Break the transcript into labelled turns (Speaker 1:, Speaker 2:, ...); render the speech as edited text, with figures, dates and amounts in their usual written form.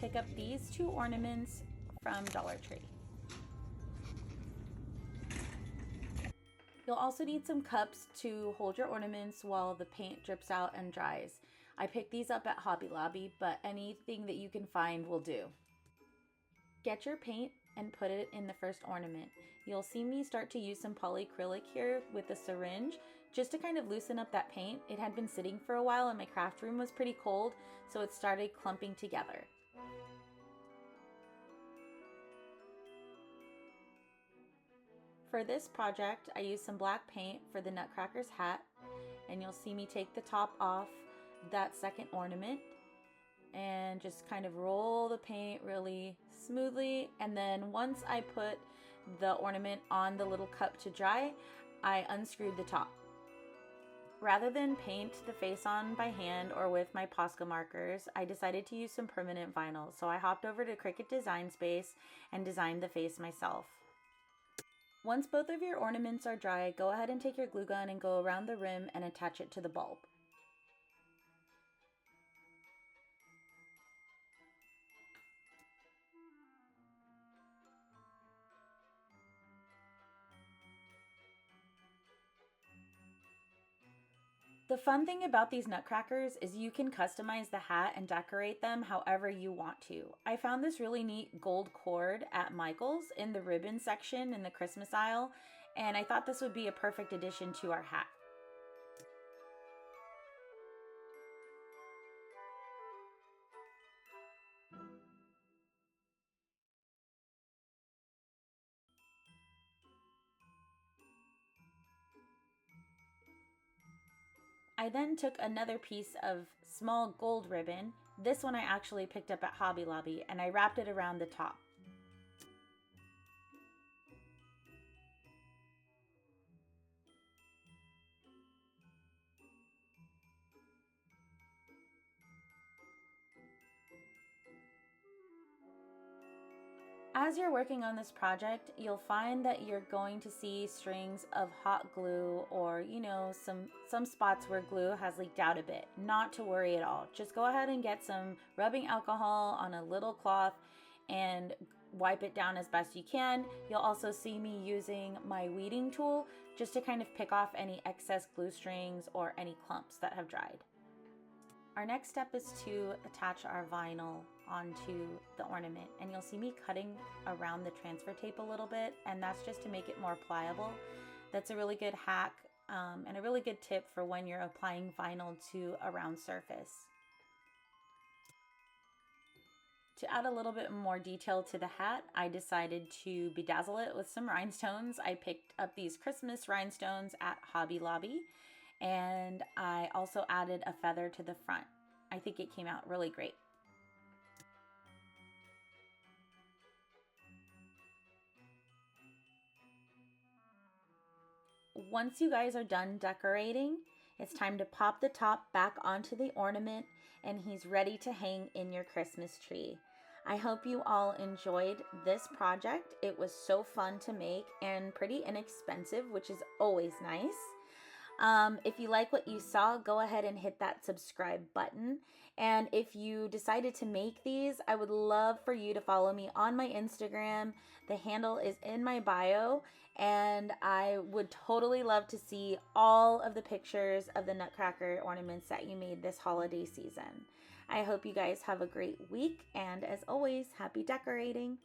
Speaker 1: pick up these 2 ornaments from Dollar Tree. You'll also need some cups to hold your ornaments while the paint drips out and dries. I picked these up at Hobby Lobby, but anything that you can find will do. Get your paint and put it in the first ornament. You'll see me start to use some polyacrylic here with a syringe just to kind of loosen up that paint. It had been sitting for a while and my craft room was pretty cold, so it started clumping together. For this project, I used some black paint for the Nutcracker's hat, and you'll see me take the top off that second ornament and just kind of roll the paint really smoothly. And then once I put the ornament on the little cup to dry, I unscrewed the top. Rather than paint the face on by hand or with my Posca markers, I decided to use some permanent vinyl. So I hopped over to Cricut Design Space and designed the face myself. Once both of your ornaments are dry, go ahead and take your glue gun and go around the rim and attach it to the bulb. The fun thing about these nutcrackers is you can customize the hat and decorate them however you want to. I found this really neat gold cord at Michael's in the ribbon section in the Christmas aisle, and I thought this would be a perfect addition to our hat. I then took another piece of small gold ribbon. This one I actually picked up at Hobby Lobby, and I wrapped it around the top. As you're working on this project, you'll find that you're going to see strings of hot glue or, some spots where glue has leaked out a bit. Not to worry at all. Just go ahead and get some rubbing alcohol on a little cloth and wipe it down as best you can. You'll also see me using my weeding tool just to kind of pick off any excess glue strings or any clumps that have dried. Our next step is to attach our vinyl onto the ornament, and you'll see me cutting around the transfer tape a little bit, and that's just to make it more pliable. That's a really good hack and a really good tip for when you're applying vinyl to a round surface. To add a little bit more detail to the hat, I decided to bedazzle it with some rhinestones. I picked up these Christmas rhinestones at Hobby Lobby, and I also added a feather to the front. I think it came out really great. Once you guys are done decorating, it's time to pop the top back onto the ornament, and he's ready to hang in your Christmas tree. I hope you all enjoyed this project. It was so fun to make and pretty inexpensive, which is always nice. If you like what you saw, go ahead and hit that subscribe button. And if you decided to make these, I would love for you to follow me on my Instagram. The handle is in my bio, and I would totally love to see all of the pictures of the Nutcracker ornaments that you made this holiday season. I hope you guys have a great week, and as always, happy decorating!